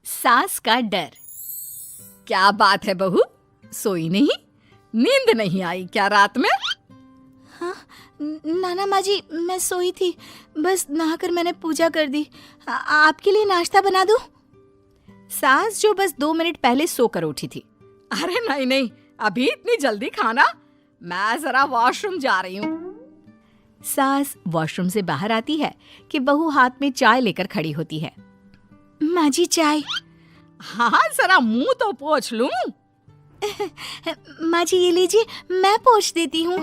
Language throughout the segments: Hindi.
सास का डर। क्या बात है बहू, सोई नहीं? नींद नहीं आई क्या रात में? हाँ नाना माँ जी, मैं सोई थी, बस नहाकर मैंने पूजा कर दी। आपके लिए नाश्ता बना दूं? सास जो बस 2 मिनट पहले सोकर उठी थी। अरे नहीं नहीं, अभी इतनी जल्दी खाना? मैं जरा वॉशरूम जा रही हूँ। सास वॉशरूम से बाहर आती है कि बहू हाथ में चाय लेकर खड़ी होती है। माँ जी चाय। हाँ जरा मुंह तो पोंछ लूं। माँ जी ये लीजिए, मैं पोंछ देती हूँ।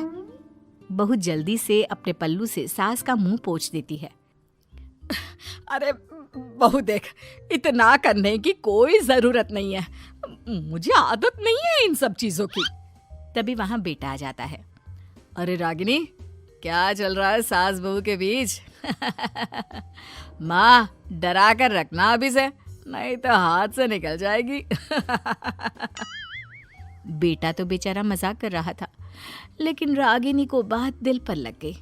बहू जल्दी से अपने पल्लू से सास का मुंह पोंछ देती है। अरे बहू देख, इतना करने की कोई जरूरत नहीं है, मुझे आदत नहीं है इन सब चीजों की। तभी वहां बेटा आ जाता है। अरे रागिनी, क्या चल रहा है सास बहू के बीच? माँ डरा कर रखना अभी से, नहीं तो हाथ से निकल जाएगी। बेटा तो बेचारा मजाक कर रहा था, लेकिन रागिनी को बात दिल पर लग गई।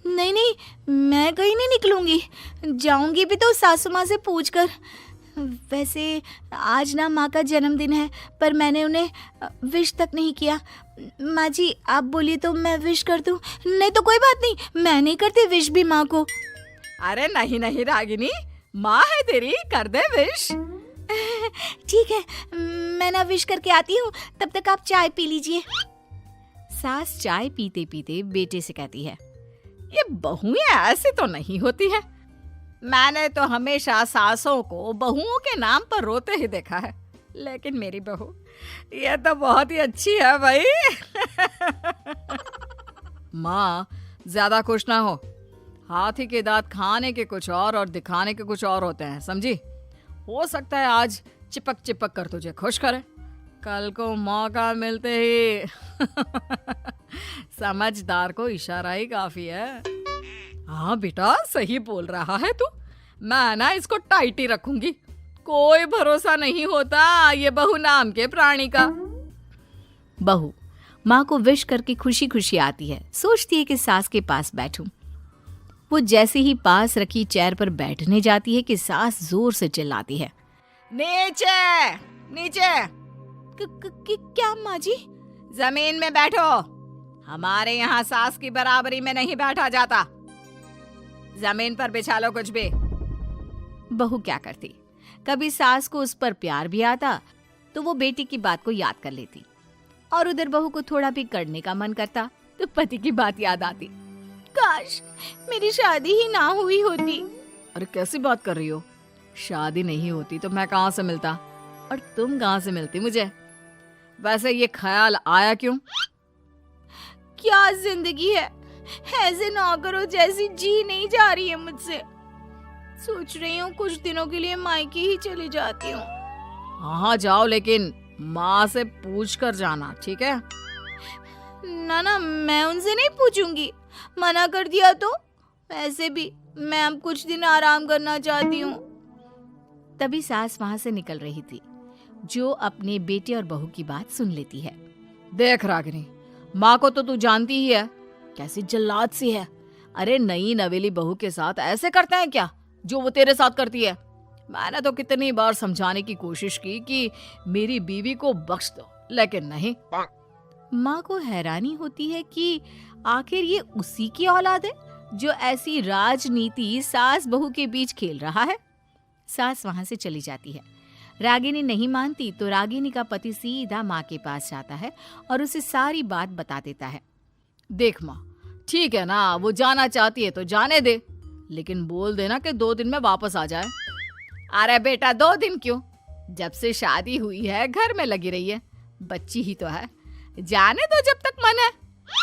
नहीं नहीं, मैं कहीं नहीं निकलूंगी, जाऊंगी भी तो सासू माँ से पूछकर। वैसे आज ना माँ का जन्मदिन है, पर मैंने उन्हें विश तक नहीं किया। माँ जी आप बोलिए तो मैं विश कर दूं? नहीं तो कोई बात नहीं, मैं नहीं करती विश भी माँ को। अरे नहीं नहीं रागिनी, माँ है तेरी, कर दे विश। ठीक है, मैं ना विश करके आती हूँ, तब तक आप चाय पी लीजिए। सास चाय पीते पीते बेटे से कहती है, ये बहुएं ऐसी तो नहीं होती है। मैंने तो हमेशा सासों को बहुओं के नाम पर रोते ही देखा है, लेकिन मेरी बहू ये तो बहुत ही अच्छी है भाई। माँ ज्यादा खुश ना हो, हाथी के दांत खाने के कुछ और दिखाने के कुछ और होते हैं, समझी? हो सकता है आज चिपक चिपक कर तुझे खुश करे, कल को मौका मिलते ही समझदार को इशारा ही काफी है। हाँ बेटा सही बोल रहा है तू, मैं ना इसको टाइट ही रखूंगी, कोई भरोसा नहीं होता ये बहू नाम के प्राणी का। बहू माँ को विश करके खुशी खुशी आती है, सोचती है कि सास के पास बैठूं। वो जैसे ही पास रखी चेयर पर बैठने जाती है कि सास जोर से चिल्लाती है, नीचे नीचे। क्या माँ जी? जमीन में बैठो, हमारे यहाँ सास की बराबरी में नहीं बैठा जाता, जमीन पर बिछा लो कुछ भी। बहू क्या करती, कभी सास को उस पर प्यार भी आता तो वो बेटी की बात को याद कर लेती, और उधर बहू को थोड़ा भी करने का मन करता तो पति की बात याद आती। काश मेरी शादी ही ना हुई होती। अरे कैसी बात कर रही हो, शादी नहीं होती तो मैं कहाँ से मिलता और तुम कहाँ से मिलती मुझे? वैसे ये ख्याल आया क्यों? क्या जिंदगी है, ऐसे नौकरों जैसी जी नहीं जा रही है मुझसे। सोच रही हूँ कुछ दिनों के लिए मायके ही चली जाती हूँ। हाँ जाओ, लेकिन माँ से पूछ कर जाना, ठीक है? ना मैं उनसे नहीं पूछूंगी, मना कर दिया तो। वैसे भी मैं अब कुछ दिन आराम करना चाहती हूँ। तभी सास वहां से निकल रही थी, जो अपने बेटे और बहू की बात सुन लेती है। देख रागिनी, माँ को तो तू जानती ही है, कैसी जल्लाद सी है। अरे नई नवेली बहू के साथ ऐसे करते हैं क्या जो वो तेरे साथ करती है? मैंने तो कितनी बार समझाने की कोशिश की कि मेरी बीवी को बख्श दो, लेकिन नहीं। माँ को हैरानी होती है कि आखिर ये उसी की औलाद है जो ऐसी राजनीति सास बहू के बीच खेल रहा है। सास वहां से चली जाती है। रागिनी नहीं मानती तो रागिनी का पति सीधा माँ के पास जाता है और उसे सारी बात बता देता है। देख माँ, ठीक है ना, वो जाना चाहती है तो जाने दे, लेकिन बोल देना कि 2 दिन में वापस आ जाए। अरे बेटा 2 दिन क्यों, जब से शादी हुई है घर में लगी रही है, बच्ची ही तो है, जाने दो जब तक मन है।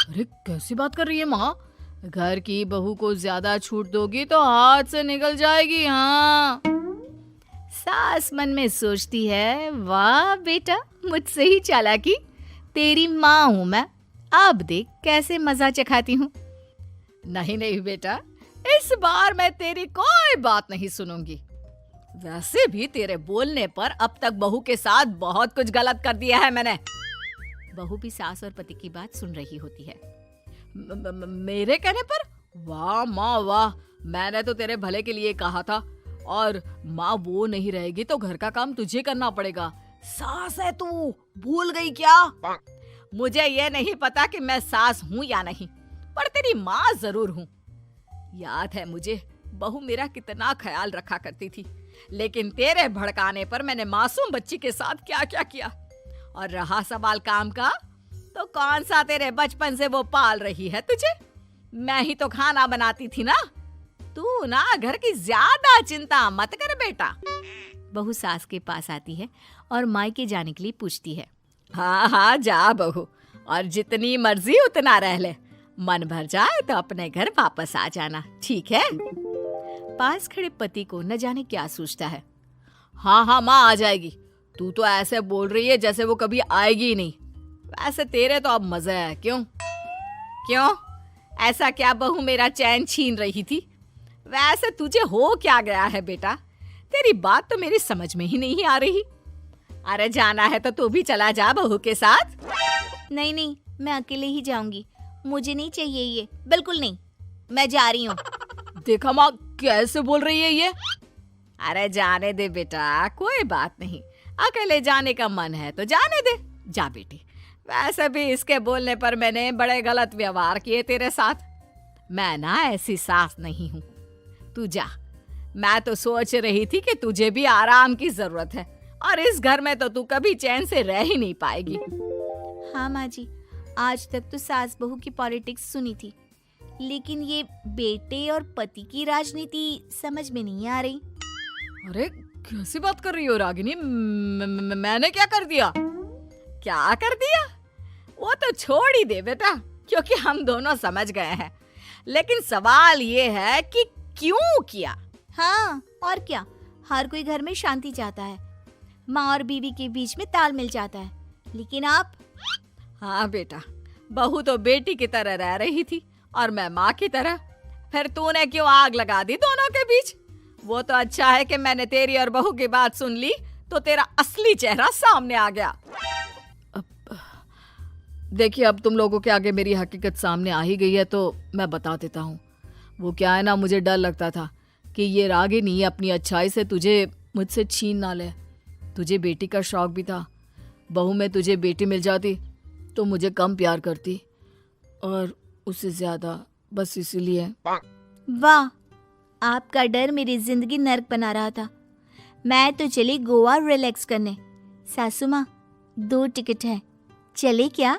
अरे कैसी बात कर रही है माँ, घर की बहू को ज्यादा छूट दोगी तो हाथ से निकल जाएगी। हाँ, सास मन में सोचती है, वाह बेटा मुझसे ही चालाकी, तेरी माँ हूं मैं, अब देख कैसे मजा चखाती हूँ। नहीं नहीं बेटा, इस बार मैं तेरी कोई बात नहीं सुनूंगी। वैसे भी तेरे बोलने पर अब तक बहू के साथ बहुत कुछ गलत कर दिया है मैंने। बहू भी सास और पति की बात सुन रही होती है। मेरे कहने पर? वाह माँ वाह, मैंने तो तेरे भले के लिए कहा था और माँ वो नहीं रहेगी तो घर का काम तुझे करना पड़ेगा। सास है तू, भूल गई क्या? मुझे ये नहीं पता कि मैं सास हूँ या नहीं, पर तेरी माँ जरूर हूँ। याद है मुझे बहू मेरा कितना ख्याल रखा करती थी, लेकिन तेरे भड़काने पर मैंने मासूम बच्ची के साथ क्या क्या किया। और रहा सवाल काम का, तो कौन सा तेरे बचपन से वो पाल रही है तुझे? मैं ही तो खाना बनाती थी ना। तू ना घर की ज्यादा चिंता मत कर बेटा। बहू सास के पास आती है और मायके जाने के लिए पूछती है। हाँ हाँ जा बहू, और जितनी मर्जी उतना रह ले। मन भर जाए तो अपने घर वापस आ जाना, ठीक है? पास खड़े पति को न जाने क्या सोचता है। हाँ हाँ माँ आ जाएगी। तू तो ऐसे बोल रही है जैसे वो कभी आएगी ही नहीं। वैसे तेरे तो अब मजे है। क्यों क्यों ऐसा क्या बहू मेरा चैन छीन रही थी? वैसे तुझे हो क्या गया है बेटा? तेरी बात तो मेरी समझ में ही नहीं आ रही। अरे जाना है तो तू भी चला जा बहू के साथ। नहीं नहीं, मैं अकेले ही जाऊंगी। मुझे नहीं चाहिए ये, बिल्कुल नहीं। मैं जा रही हूँ। देखा माँ कैसे बोल रही है ये। अरे जाने दे बेटा, कोई बात नहीं। अकेले जाने का मन है तो जाने दे। जा बेटी। वैसे भी इसके बोलने पर मैंने बड़े गलत व्यवहार किए तेरे साथ। मैं ना ऐसी सास नहीं हूँ। तू जा। मैं तो सोच रही थी कि तुझे भी आराम की जरूरत है, और इस घर में तो तू कभी चैन से रह ही नहीं पाएगी। हाँ माँ जी, आज तक तो सास बहू की पॉलिटिक्स सुनी थी, लेकिन ये बेटे और पति की राजनीति समझ में नहीं आ रही। अरे कैसी बात कर रही हो रागिनी? मैंने क्या कर दिया? क्या कर दिया? वो तो छोड़ ही दे बेटा, क्योंकि हम दोनों समझ गए हैं। लेकिन सवाल ये है कि क्यों किया? हाँ और क्या, हर कोई घर में शांति चाहता है, माँ और बीवी के बीच में तालमेल चाहता है, लेकिन आप? हाँ बेटा, बहू तो बेटी की तरह रह रही थी और मैं माँ की तरह। फिर तूने क्यों आग लगा दी दोनों के बीच? वो तो अच्छा है कि मैंने तेरी और बहू की बात सुन ली, तो तेरा असली चेहरा सामने आ गया। देखिए अब तुम लोगों के आगे मेरी हकीकत सामने आ ही गई है तो मैं बता देता हूँ। वो क्या है ना, मुझे डर लगता था कि ये रागिनी अपनी अच्छाई से तुझे मुझसे छीन ना ले। तुझे बेटी का शौक भी था। बहू में तुझे बेटी मिल जाती तो मुझे कम प्यार करती, और उससे ज्यादा, बस इसीलिए। वाह, आपका डर मेरी जिंदगी नर्क बना रहा था। मैं तो चली गोवा रिलैक्स करने। सासू माँ, 2 टिकट है, चले क्या?